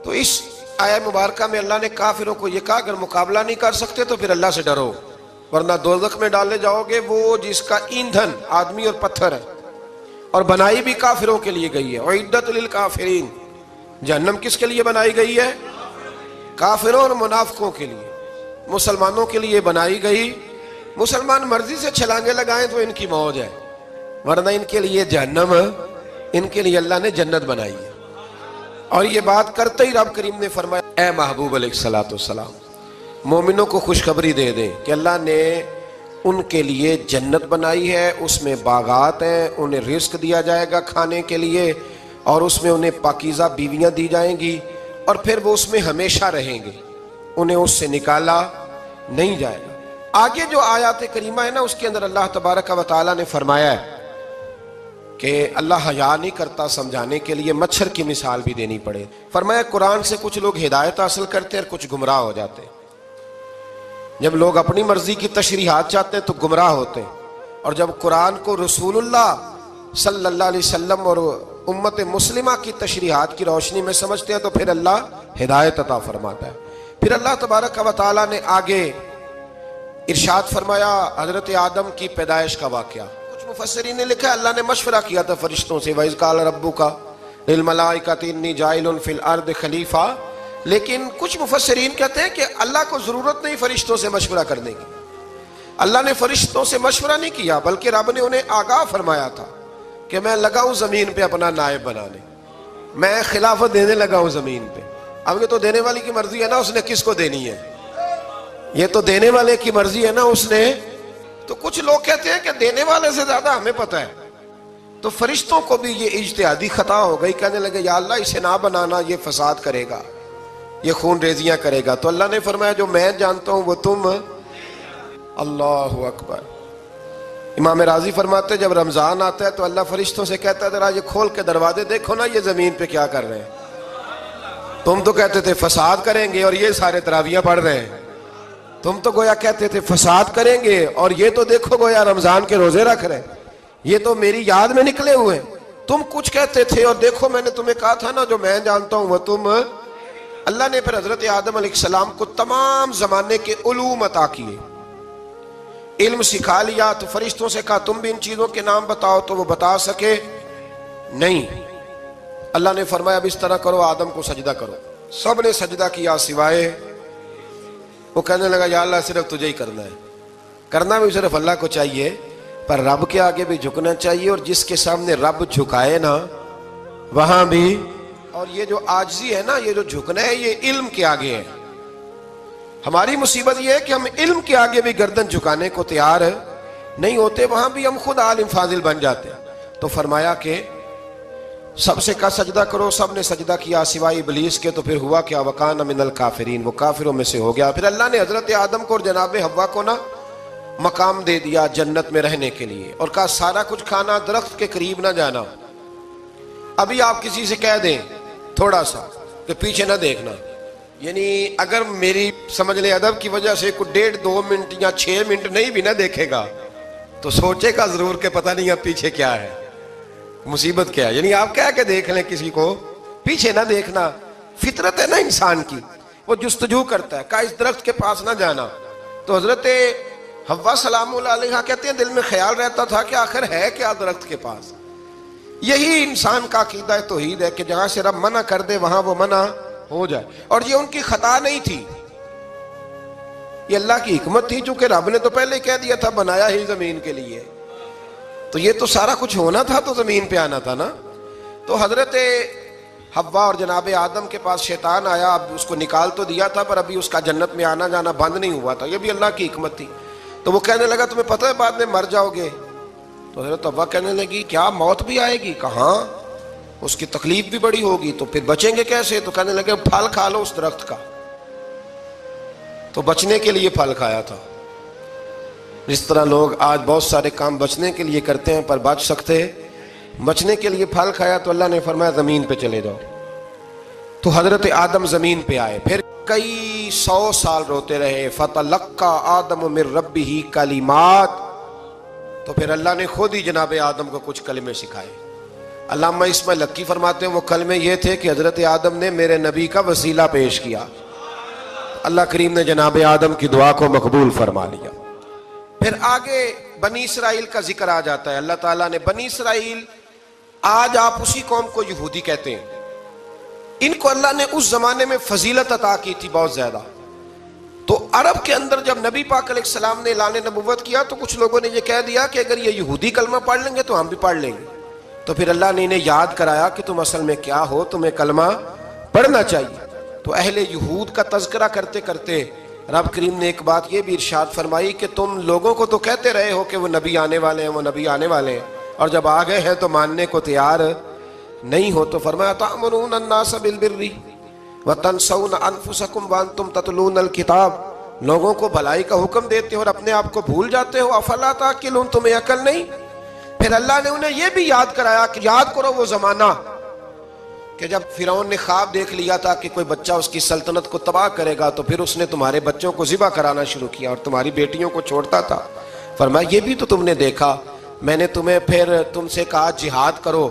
तो इस आया मुबारका में अल्लाह ने काफिरों को यह कहा अगर मुकाबला नहीं कर सकते तो फिर अल्लाह से डरो, वरना दोज़ख में डाले जाओगे, वो जिसका ईंधन आदमी और पत्थर है और बनाई भी काफिरों के लिए गई है। उइद्दत लिल काफिरीन, जहन्नम किसके लिए बनाई गई है? काफिरों और मुनाफिकों के लिए। मुसलमानों के लिए बनाई गई। मुसलमान मर्जी से छलांगे लगाएं तो इनकी मौज है, वरना इनके लिए जहन्नम, इनके लिए अल्लाह ने जन्नत बनाई है। और ये बात करते ही रब करीम ने फरमाया ए महबूब अलैहिस्सलाम, मोमिनों को खुशखबरी दे दे कि अल्लाह ने उनके लिए जन्नत बनाई है, उसमें बागात हैं, उन्हें रिस्क दिया जाएगा खाने के लिए, और उसमें उन्हें पाकीज़ा बीवियां दी जाएंगी, और फिर वो उसमें हमेशा रहेंगे, उन्हें उससे निकाला नहीं जाएगा। आगे जो आयत करीमा है ना, उसके अंदर अल्लाह तबारक व तआला ने फरमाया है कि अल्लाह हया नहीं करता समझाने के लिए मच्छर की मिसाल भी देनी पड़े। फरमाया कुरान से कुछ लोग हिदायत हासिल करते हैं और कुछ गुमराह हो जाते हैं। जब लोग अपनी मर्जी की तशरीहात चाहते हैं तो गुमराह होते हैं, और जब कुरान को रसूलुल्लाह सल्लल्लाहु अलैहि वसल्लम और उम्मत मुस्लिमा की तशरीहात की रोशनी में समझते हैं तो फिर अल्लाह हिदायत अता फरमाता है। फिर अल्लाह तबारक व तआला ने आगे इरशाद फरमाया हजरत आदम की पैदाइश का वाक़या। कुछ मुफस्सिरीन ने लिखा अल्लाह ने मशवरा किया था फरिश्तों से, वइज़ क़ाल रब्बुका लिल मलाइकति इन्नी जाइलुन फिल अर्द खलीफा। लेकिन कुछ मुफस्सिरीन कहते हैं कि अल्लाह को जरूरत नहीं फरिश्तों से मशवरा करने की। अल्लाह ने फरिश्तों से मशवरा नहीं किया, बल्कि रब ने उन्हें आगाह फरमाया था कि मैं लगा हूं जमीन पे अपना नायब बनाने, मैं खिलाफत देने लगा हूं जमीन पे। अब ये तो देने वाली की मर्जी है ना, उसने किसको देनी है, ये तो देने वाले की मर्जी है ना उसने। तो कुछ लोग कहते हैं कि देने वाले से ज्यादा हमें पता है। तो फरिश्तों को भी ये इज्तिहादी खता हो गई, कहने लगे या अल्लाह इसे ना बनाना, ये फसाद करेगा, ये खून रेजियां करेगा। तो अल्लाह ने फरमाया जो मैं जानता हूं वो तुम। अल्लाहु अकबर। इमाम राजी फरमाते जब रमजान आता है तो अल्लाह फरिश्तों से कहता है जरा ये खोल के दरवाजे देखो ना, ये जमीन पे क्या कर रहे हैं। तुम तो कहते थे फसाद करेंगे और ये सारे तरावियां पढ़ रहे हैं। तुम तो गोया कहते थे फसाद करेंगे और ये तो देखो गोया रमजान के रोजे रख रहे हैं, ये तो मेरी याद में निकले हुए। तुम कुछ कहते थे और देखो मैंने तुम्हें कहा था ना जो मैं जानता हूं वो तुम। अल्लाह ने फिर हजरत आदम अलैहिस्सलाम को तमाम जमाने के उलूम अता किए, इल्म सिखा लिया। तो फरिश्तों से कहा तुम भी इन चीजों के नाम बताओ, तो वो बता सके नहीं। अल्लाह ने फरमाया अब इस तरह करो, आदम को सजदा करो। सब ने सजदा किया सिवाय, वो कहने लगा या अल्लाह सिर्फ तुझे ही करना है, करना भी सिर्फ अल्लाह को चाहिए, पर रब के आगे भी झुकना चाहिए, और जिसके सामने रब झुकाए ना वहां भी। और ये जो आजिज़ी है ना, ये जो झुकना है, ये इल्म के आगे है। हमारी मुसीबत ये है कि हम इल्म के आगे भी गर्दन झुकाने को तैयार नहीं होते, वहां भी हम खुद आलिम फाजिल बन जाते हैं। तो फरमाया कि सबसे का सजदा करो, सब ने सजदा किया सिवाय इबलीस के। तो फिर हुआ क्या, वकान मिनल काफिरीन, वो काफिरों में से हो गया। फिर अल्लाह ने हजरत आदम को और जनाब हव्वा को ना मकाम दे दिया जन्नत में रहने के लिए, और कहा सारा कुछ खाना, दरख्त के करीब ना जाना। अभी आप किसी से कह दें थोड़ा सा कि पीछे ना देखना, यानी अगर मेरी समझ ले अदब की वजह से कुछ 1.5-2 मिनट या 6 मिनट नहीं भी ना देखेगा तो सोचेगा जरूर के पता नहीं अब पीछे क्या है, मुसीबत क्या है। यानी आप कह के देख लें किसी को, पीछे ना देखना, फितरत है ना इंसान की, वो जुस्तजू करता है, कहा इस दरख्त के पास ना जाना। तो हजरत हव्वा सलामुल्लाह अलैहा कहते हैं दिल में ख्याल रहता था कि आखिर है क्या दरख्त के पास, यही इंसान का अकीदा है, तौहीद है कि जहां से रब मना कर दे वहां वो मना हो जाए। और ये उनकी खता नहीं थी, ये अल्लाह की हिकमत थी, चूंकि रब ने तो पहले कह दिया था बनाया ही जमीन के लिए, तो ये तो सारा कुछ होना था, तो जमीन पे आना था ना। तो हजरत हव्वा और जनाब आदम के पास शैतान आया, अब उसको निकाल तो दिया था पर अभी उसका जन्नत में आना जाना बंद नहीं हुआ था, ये भी अल्लाह की हिकमत थी। तो वो कहने लगा तुम्हें पता है बाद में मर जाओगे? तो हजरत हव्वा कहने लगी क्या मौत भी आएगी? कहाँ, उसकी तकलीफ भी बड़ी होगी, तो फिर बचेंगे कैसे? तो कहने लगे फल खा लो उस दरख्त का। तो बचने के लिए फल खाया था। जिस तरह लोग आज बहुत सारे काम बचने के लिए करते हैं पर बच सकते, बचने के लिए फल खाया, तो अल्लाह ने फरमाया जमीन पे चले जाओ। तो हजरत आदम जमीन पे आए, फिर कई 100 साल रोते रहे। फतलक्का आदम मिर रब्बिही कलिमात, तो फिर अल्लाह ने खुद ही जनाब आदम को कुछ कलमे सिखाए। अल्लामा इस्माइल लक्की फरमाते हैं वो कलमे ये थे कि हजरत आदम ने मेरे नबी का वसीला पेश किया, अल्लाह करीम ने जनाब आदम की दुआ को मकबूल फरमा लिया। फिर आगे बनी इसराइल का जिक्र आ जाता है। अल्लाह ताला ने बनी इसराइल, आज आप उसी कौम को यहूदी कहते हैं, इनको अल्लाह ने उस जमाने में फजीलत अता की थी बहुत ज्यादा। तो अरब के अंदर जब नबी पाक अलैहिस्सलाम ने ऐलान नबुव्वत किया तो कुछ लोगों ने यह कह दिया कि अगर ये यहूदी कलमा पढ़ लेंगे तो हम भी पढ़ लेंगे। तो फिर अल्लाह ने इन्हें याद कराया कि तुम असल में क्या हो, तुम्हें कलमा पढ़ना चाहिए। तो अहले यहूद का तज़किरा करते करते रब करीम ने एक बात ये भी इरशाद फरमाई कि तुम लोगों को तो कहते रहे हो कि वो नबी आने वाले हैं, वो नबी आने वाले हैं, और जब आ गए हैं तो मानने को तैयार नहीं हो। तो फरमाया तामुरून अन्नास बिल बिर्रि व तनसौना अनफुसकुम व अंतुम ततलूनल किताब, लोगों को भलाई का हुक्म देते हो और अपने आप को भूल जाते हो। अफला ताकिलून, तुम्हें अकल नहीं? फिर अल्लाह ने उन्हें यह भी याद कराया कि याद करो वो जमाना कि जब फिरौन ने ख्वाब देख लिया था कि कोई बच्चा उसकी सल्तनत को तबाह करेगा, तो फिर उसने तुम्हारे बच्चों को ज़िबा कराना शुरू किया और तुम्हारी बेटियों को छोड़ता था। फरमाया ये भी तो तुमने देखा, मैंने तुम्हें फिर तुमसे कहा जिहाद करो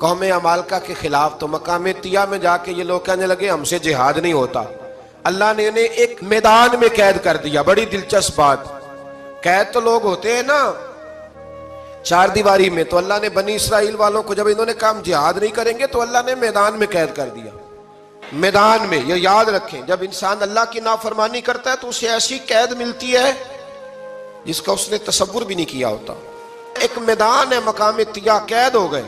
कौम अमालका के खिलाफ, तो मकाम तिया में जाके ये लोग कहने लगे हमसे जिहाद नहीं होता। अल्लाह ने इन्हें एक मैदान में कैद कर दिया। बड़ी दिलचस्प बात, कैद तो लोग होते हैं ना चार दीवारी में, तो अल्लाह ने बनी इसराइल वालों को जब इन्होंने कहा जिहाद नहीं करेंगे तो अल्लाह ने मैदान में कैद कर दिया। मैदान में, ये याद रखें, जब इंसान अल्लाह की नाफरमानी करता है तो उसे ऐसी कैद मिलती है जिसका उसने तसव्वुर भी नहीं किया होता। एक मैदान है मकाम तिया, कैद हो गए,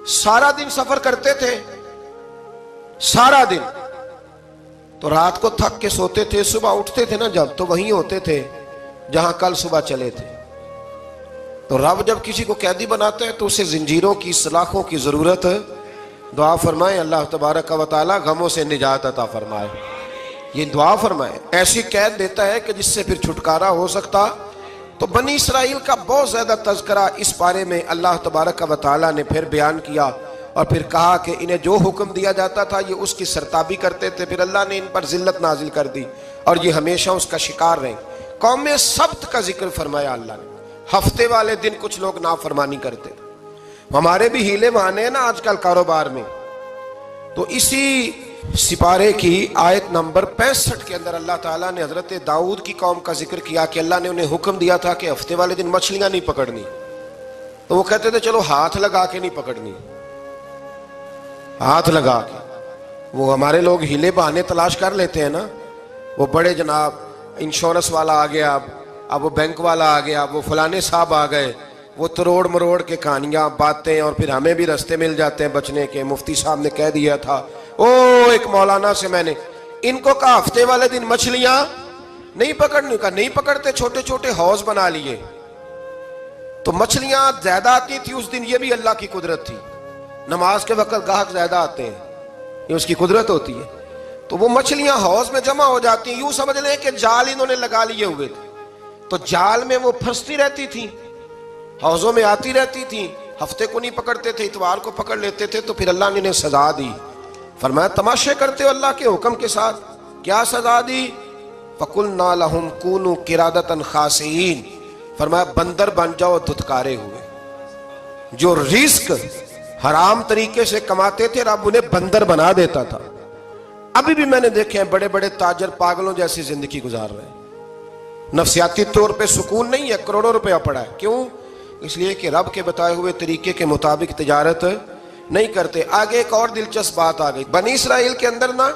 सारा दिन सफर करते थे, सारा दिन, तो रात को थक के सोते थे, सुबह उठते थे ना जब, तो वहीं होते थे जहां कल सुबह चले थे। तो रब जब किसी को कैदी बनाते हैं तो उसे जंजीरों की सलाखों की जरूरत है। दुआ फरमाए अल्लाह तबारक व तआला गमों से निजात अता फरमाए, ये दुआ फरमाए। ऐसी कैद देता है कि जिससे फिर छुटकारा हो सकता। तो बनी इसराइल का बहुत ज्यादा तज़किरा इस बारे में अल्लाह तबारक व तआला ने फिर बयान किया और फिर कहा कि इन्हें जो हुक्म दिया जाता था ये उसकी सरताबी करते थे। फिर अल्लाह ने इन पर जिल्लत नाजिल कर दी और ये हमेशा उसका शिकार रहे। कौम सब्त का जिक्र फरमाया अल्लाह ने, हफ्ते वाले दिन कुछ लोग नाफरमानी करते थे। हमारे भी हीले बहाने हैं ना आजकल कारोबार में। तो इसी सिपारे की आयत नंबर 65 के अंदर अल्लाह ताला ने हजरत दाऊद की कौम का जिक्र किया कि अल्लाह ने उन्हें हुक्म दिया था कि हफ्ते वाले दिन मछलियां नहीं पकड़नी। तो वो कहते थे चलो हाथ लगा के नहीं पकड़नी, हाथ लगा के। वो हमारे लोग हीले बहाने तलाश कर लेते हैं ना, वो बड़े जनाब इंश्योरेंस वाला आ गया, अब वो बैंक वाला आ गया, वो फलाने साहब आ गए, वो तरोड़ मरोड़ के कहानियां बातें, और फिर हमें भी रास्ते मिल जाते हैं बचने के। मुफ्ती साहब ने कह दिया था, ओ एक मौलाना से मैंने इनको कहा हफ्ते वाले दिन मछलियां नहीं पकड़ने का, नहीं पकड़ते, छोटे छोटे हौज बना लिए। तो मछलियां ज्यादा आती थी उस दिन, ये भी अल्लाह की कुदरत थी। नमाज के वक्त गाहक ज्यादा आते हैं, ये उसकी कुदरत होती है। तो वो मछलियां हौज में जमा हो जाती हैं। यूं समझ लें कि जाल इन्होंने लगा लिए हुए थे, तो जाल में वो फंसती रहती थी, हौजों में आती रहती थी। हफ्ते को नहीं पकड़ते थे, इतवार को पकड़ लेते थे। तो फिर अल्लाह ने इन्हें सजा दी। फरमाया तमाशे करते हो अल्लाह के हुक्म के साथ? क्या सजा दी? फकुलना लहुम कूनू किरादतन खासीन, फरमाया बंदर बन जाओ धुतकारे हुए। जो रिस्क हराम तरीके से कमाते थे रब उन्हें बंदर बना देता था। अभी भी मैंने देखे हैं बड़े बड़े ताजर पागलों जैसी जिंदगी गुजार रहे हैं, नफसियाती तौर पे सुकून नहीं है, करोड़ों रुपया पड़ा है। क्यों? इसलिए कि रब के बताए हुए तरीके के मुताबिक तिजारत नहीं करते। आगे एक और दिलचस्प बात आ गई। बनी इसराइल के अंदर ना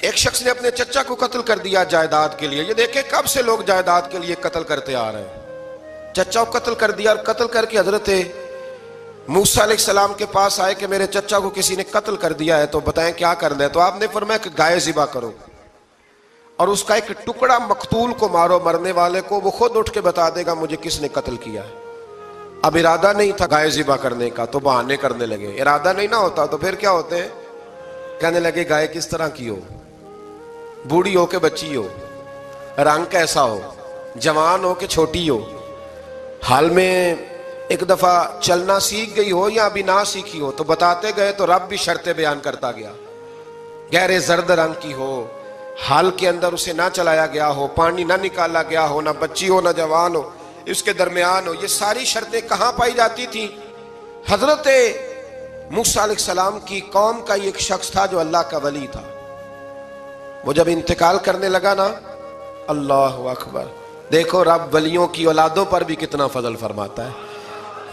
एक शख्स ने अपने चचा को कत्ल कर दिया जायदाद के लिए। ये देखे कब से लोग जायदाद के लिए कत्ल करते आ रहे हैं। चचा को कत्ल कर दिया और कत्ल करके हजरत मूसा अलैहिस्सलाम के पास आए कि मेरे चचा को किसी ने कत्ल कर दिया है, तो बताएं क्या करना है। तो आपने फरमाया कि गाय ज़िबा करो और उसका एक टुकड़ा मकतूल को मारो, मरने वाले को, वो खुद उठ के बता देगा मुझे किसने कत्ल किया है। अब इरादा नहीं था गाय ज़िबा करने का तो बहाने करने लगे। इरादा नहीं ना होता तो फिर क्या होते हैं, कहने लगे गाय किस तरह की हो, बूढ़ी हो के बच्ची हो, रंग कैसा हो, जवान हो के छोटी हो, हाल में एक दफा चलना सीख गई हो या अभी ना सीखी हो। तो बताते गए तो रब भी शर्तें बयान करता गया। गहरे जर्द रंग की हो, हाल के अंदर उसे ना चलाया गया हो, पानी ना निकाला गया हो, ना बच्ची हो ना जवान हो, इसके दरमियान हो। ये सारी शर्तें कहां पाई जाती थी? हजरत मूसा अलैहिस्सलाम की कौम का एक शख्स था जो अल्लाह का वली था। वो जब इंतकाल करने लगा ना, अल्लाह अकबर, देखो रब वलियों की औलादों पर भी कितना फजल फरमाता है।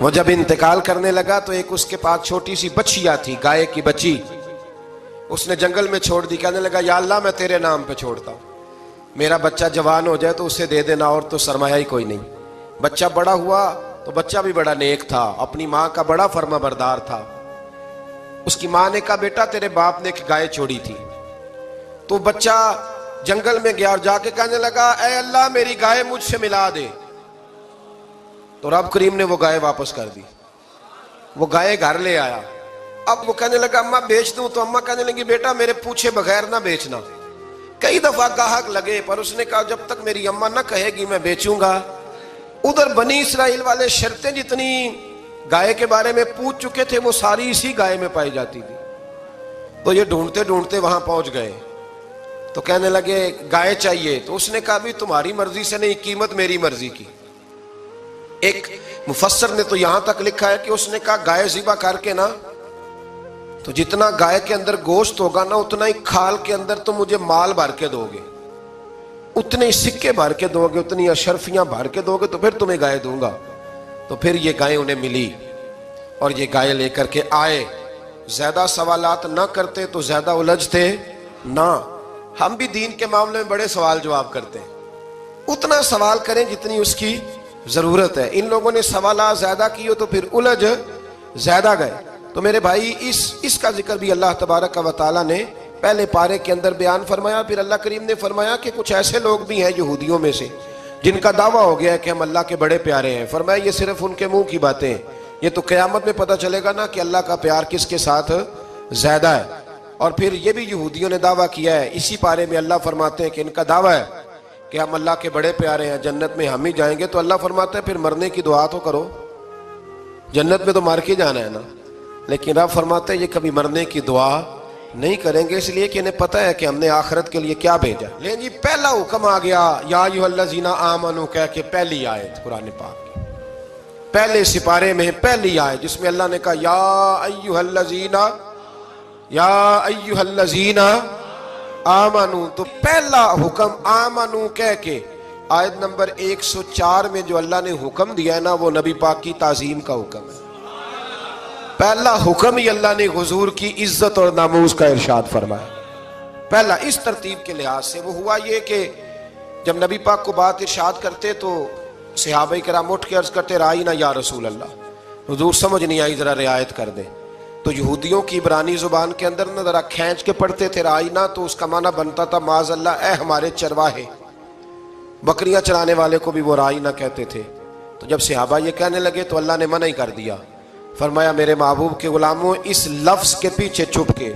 वो जब इंतकाल करने लगा तो एक उसके पास छोटी सी बच्चिया थी, गाय की बच्ची, उसने जंगल में छोड़ दी। कहने लगा या अल्लाह मैं तेरे नाम पे छोड़ता हूं, मेरा बच्चा जवान हो जाए तो उसे दे देना, और तो सरमाया ही कोई नहीं। बच्चा बड़ा हुआ तो बच्चा भी बड़ा नेक था, अपनी माँ का बड़ा फर्मा बरदार था। उसकी माँ ने कहा बेटा तेरे बाप ने एक गाय छोड़ी थी। तो बच्चा जंगल में गया और जाके कहने लगा ऐ अल्लाह मेरी गाय मुझसे मिला दे। तो रब करीम ने वो गाय वापस कर दी। वो गाय घर ले आया। अब वो कहने लगा अम्मा बेच दूं, तो अम्मा कहने लगी बेटा मेरे पूछे बगैर ना बेचना। कई दफा गाहक लगे पर उसने कहा जब तक मेरी अम्मा ना कहेगी मैं बेचूंगा। उधर बनी इसराइल वाले शर्तें जितनी गाय के बारे में पूछ चुके थे वो सारी इसी गाय में पाई जाती थी। तो ये ढूंढते ढूंढते वहां पहुंच गए तो कहने लगे गाय चाहिए। तो उसने कहा भी तुम्हारी मर्जी से नहीं, कीमत मेरी मर्जी की। एक मुफस्सर ने तो यहां तक लिखा है कि उसने कहा गाय ज़िबा करके ना तो जितना गाय के अंदर गोश्त होगा ना उतना ही खाल के अंदर तो मुझे माल भर के दोगे, उतने ही सिक्के भर के दोगे, उतनी अशरफियां भर के दोगे तो फिर तुम्हें गाय दूंगा। तो फिर ये गाय उन्हें मिली और ये गाय लेकर के आए। ज्यादा सवालात ना करते तो ज्यादा उलझते ना। हम भी दीन के मामले में बड़े सवाल जवाब करते हैं, उतना सवाल करें जितनी उसकी जरूरत है। इन लोगों ने सवालात ज्यादा किए तो फिर उलझ ज्यादा गए। तो मेरे भाई इसका जिक्र भी अल्लाह तबारक व तआला ने पहले पारे के अंदर बयान फरमाया। फिर अल्लाह करीम ने फरमाया कि कुछ ऐसे लोग भी हैं यहूदियों में से जिनका दावा हो गया है कि हम अल्लाह के बड़े प्यारे हैं। फरमाया ये सिर्फ उनके मुंह की बातें हैं, ये तो क़यामत में पता चलेगा ना कि अल्लाह का प्यार किसके साथ ज्यादा है। और फिर ये भी यहूदियों ने दावा किया है, इसी पारे में अल्लाह फरमाते हैं कि इनका दावा है कि हम अल्लाह के बड़े प्यारे हैं, जन्नत में हम ही जाएंगे। तो अल्लाह फरमाते हैं फिर मरने की दुआ तो करो, जन्नत में तो मर के जाना है ना। लेकिन रब फरमाते हैं ये कभी मरने की दुआ नहीं करेंगे, इसलिए कि इन्हें पता है कि हमने आखिरत के लिए क्या भेजा। लेकिन जी पहला हुक्म आ गया या अय्युहल्लज़ीना आमनू कह के, पहली आयत कुरान पाक की पहले सिपारे में पहली आयत जिसमें अल्लाह ने कहा या अय्युहल्लज़ीना आमनू। तो पहला हुक्म आमनू कह के आयत नंबर 104 में जो अल्लाह ने हुक्म दिया है ना वो नबी पाक की ताजीम का हुक्म है। पहला हुक्म ही अल्लाह ने हुजूर की इज्जत और नामूस का इरशाद फरमाया। पहला इस तरतीब के लिहाज से वो हुआ ये कि जब नबी पाक को बात इरशाद करते तो सहाबा किराम उठ के अर्ज करते राई ना या रसूल अल्लाह, हुजूर समझ नहीं आई जरा रियायत कर दे। तो यहूदियों की इब्रानी जुबान के अंदर ना जरा खींच के पढ़ते थे राई ना, तो उसका माना बनता था माज अल्लाह ए हमारे चरवाहे। बकरियां चराने वाले को भी वो राई ना कहते थे। तो जब सहाबा ये कहने लगे तो अल्लाह ने मना ही कर दिया। फरमाया मेरे महबूब के गुलामों, इस लफ्ज के पीछे छुप के,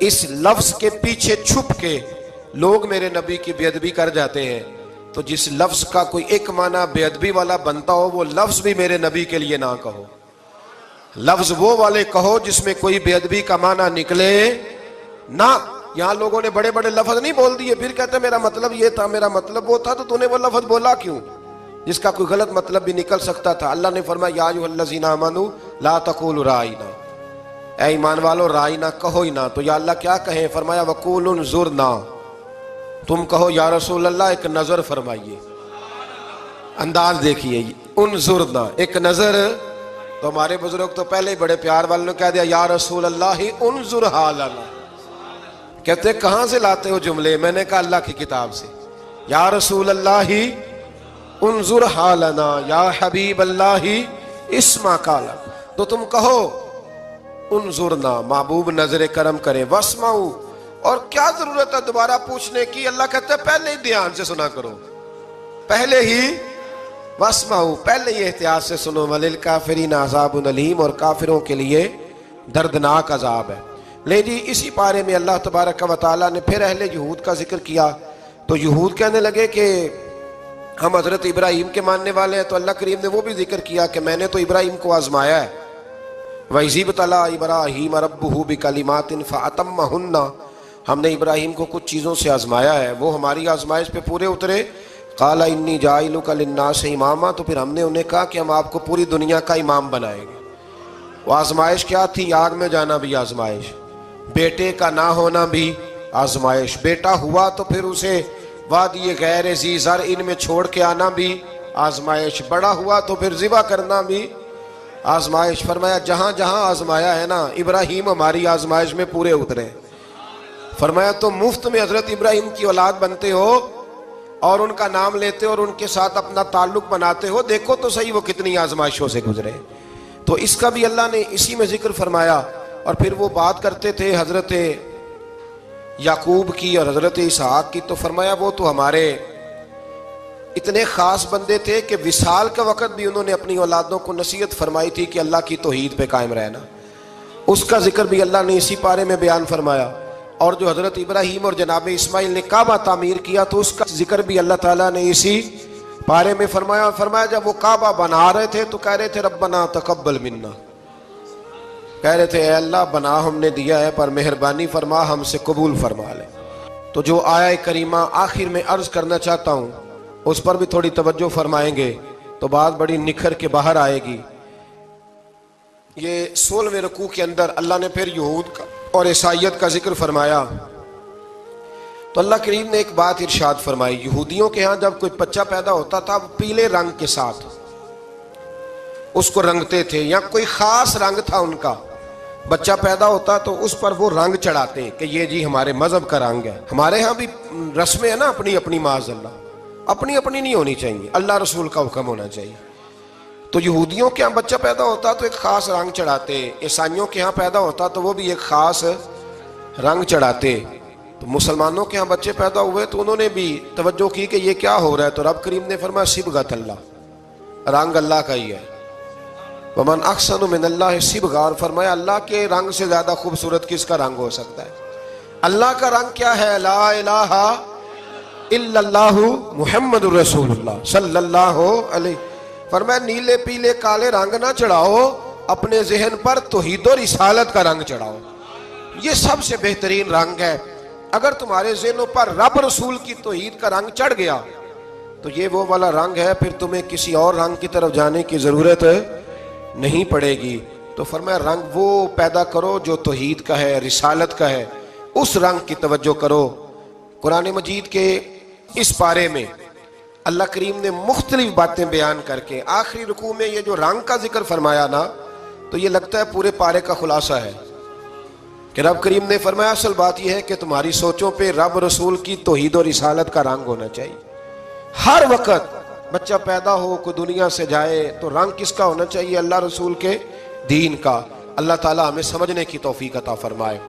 इस लफ्ज के पीछे छुप के लोग मेरे नबी की बेअदबी कर जाते हैं। तो जिस लफ्ज का कोई एक माना बेअदबी वाला बनता हो वो लफ्ज भी मेरे नबी के लिए ना कहो। लफ्ज वो वाले कहो जिसमें कोई बेअदबी का माना निकले ना। यहाँ लोगों ने बड़े बड़े लफ्ज नहीं बोल दिए, फिर कहते मेरा मतलब ये था, मेरा मतलब वो था। तो तूने वो लफ्ज बोला क्यों जिसका कोई गलत मतलब भी निकल सकता था? अल्लाह ने फरमाया या अय्युहल्लज़ीना आमनू ला तक़ूलू राइना, ऐ ईमान वालो राइना कहो ही ना। तो या अल्लाह क्या कहें? फरमाया वक़ूलू ज़ुरना, तुम कहो या रसूल अल्लाह एक नजर फरमाइए। अंदाज देखिए, उन्जुरना, एक नजर। तो हमारे बुजुर्ग तो पहले ही बड़े प्यार वालों ने कह दिया या रसूल अल्लाह ही उन्जुर हालना। कहते कहां से लाते हो जुमले? मैंने कहा अल्लाह की किताब से। या रसूल अल्लाह ही उन्जुर हालना, या हबीब अल्लाह ही इस्मा काला। तो तुम कहो उन्जुरना, महबूब नजर करम करे, वस्माऊ, और क्या जरूरत है दोबारा पूछने की? अल्लाह कहते हैं पहले ही ध्यान से सुना करो, पहले ही वस्माऊ, पहले ही एहतियात से सुनो। वलिल काफिरीन अज़ाबुन अलीम, और काफिरों के लिए दर्दनाक अजाब है। ले जी, इसी पारे में अल्लाह तबारक व तआला ने फिर अहले यहूद का जिक्र किया। तो यहूद कहने लगे कि हम हजरत इब्राहिम के मानने वाले हैं। तो अल्लाह करीम ने वो भी जिक्र किया कि मैंने तो इब्राहिम को आजमाया है। वइज़िब्तला इब्राहीम रब्बुहु बिकलिमातिन फअतम्महुन्ना, हमने इब्राहिम को कुछ चीज़ों से आजमाया है, वो हमारी आजमाइश पे पूरे उतरे। क़ाला इन्नी जाइलुका लिन्नास इमामा, तो फिर हमने उन्हें कहा कि हम आपको पूरी दुनिया का इमाम बनाएंगे। वो आजमाइश क्या थी? आग में जाना भी आजमाइश, बेटे का ना होना भी आजमाइश, बेटा हुआ तो फिर उसे वादी गैर ज़ी ज़र इनमें छोड़ के आना भी आजमाइश, बड़ा हुआ तो फिर ज़िबा करना भी आजमाइश। फरमाया जहां जहां आजमाया है ना, इब्राहिम हमारी आजमाइश में पूरे उतरे। फरमाया तो मुफ्त में हजरत इब्राहिम की औलाद बनते हो और उनका नाम लेते हो और उनके साथ अपना ताल्लुक बनाते हो, देखो तो सही वो कितनी आजमाइशों से गुजरे। तो इसका भी अल्लाह ने इसी में जिक्र फरमाया। और फिर वो बात करते थे हजरत याकूब की और हजरत इसहाक की। तो फरमाया वो तो हमारे इतने खास बंदे थे कि विसाल के वक़्त भी उन्होंने अपनी औलादों को नसीहत फरमाई थी कि अल्लाह की तौहीद पे कायम रहना। उसका जिक्र भी अल्लाह ने इसी पारे में बयान फरमाया। और जो हजरत इब्राहीम और जनाब इस्माइल ने काबा तामीर किया, तो उसका जिक्र भी अल्लाह ताला ने इसी पारे में फरमाया। फरमाया जब वो काबा बना रहे थे तो कह रहे थे रब्बना तकब्बल मिन्ना, कह रहे थे अल्लाह बना हमने दिया है पर मेहरबानी फरमा, हमसे कबूल फरमा ले। तो जो आया करीमा आखिर में अर्ज करना चाहता हूँ उस पर भी थोड़ी तवज्जो फरमाएंगे तो बात बड़ी निखर के बाहर आएगी। ये 16वें रुकू के अंदर अल्लाह ने फिर यहूद का और ईसाइयत का जिक्र फरमाया। तो अल्लाह करीम ने एक बात इरशाद फरमाई, यहूदियों के यहाँ जब कोई बच्चा पैदा होता था पीले रंग के साथ उसको रंगते थे, या कोई खास रंग था उनका, बच्चा पैदा होता तो उस पर वो रंग चढ़ाते कि ये जी हमारे मजहब का रंग है। हमारे यहाँ भी रस्में है ना अपनी अपनी, माज़अल्लाह अपनी अपनी नहीं होनी चाहिए, अल्लाह रसूल का हुक्म होना चाहिए। तो यहूदियों के यहाँ बच्चा पैदा होता तो एक खास रंग चढ़ाते, ईसाइयों के यहाँ पैदा होता तो वो भी एक खास रंग चढ़ाते। तो मुसलमानों के यहाँ बच्चे पैदा हुए तो उन्होंने भी तवज्जो की कि ये क्या हो रहा है। तो रब करीम ने फरमाया सिबगत अल्लाह, रंग अल्लाह का ही है। वमन अहसनु मिनल्लाह सिबगा, फरमाया अल्लाह के रंग से ज्यादा खूबसूरत किसका रंग हो सकता है? अल्लाह का रंग क्या है? ला इलाहा इल्लल्लाहु मुहम्मदुर रसूलुल्लाह सल्लल्लाहु अलैहि। फरमाया नीले पीले काले रंग ना चढ़ाओ, अपने जहन पर तौहीद और रिसालत का रंग चढ़ाओ। ये सबसे बेहतरीन रंग है। अगर तुम्हारे जहनों पर रब रसूल की तौहीद का रंग चढ़ गया तो ये वो वाला रंग है, फिर तुम्हें किसी और रंग की तरफ जाने की जरूरत नहीं पड़ेगी। तो फरमाया रंग वो पैदा करो जो तौहीद का है, रिसालत का है, उस रंग की तवज्जो करो। कुरान मजीद के इस पारे में अल्लाह करीम ने मुख्तलिफ बातें बयान करके आखिरी रुकू में ये जो रंग का जिक्र फरमाया ना, तो ये लगता है पूरे पारे का खुलासा है कि रब करीम ने फरमाया असल बात यह है कि तुम्हारी सोचों पे रब रसूल की तौहीद और रिसालत का रंग होना चाहिए। हर वक्त बच्चा पैदा हो, कोई दुनिया से जाए तो रंग किसका होना चाहिए? अल्लाह रसूल के दीन का। अल्लाह ताला हमें समझने की तौफीक अता फरमाए।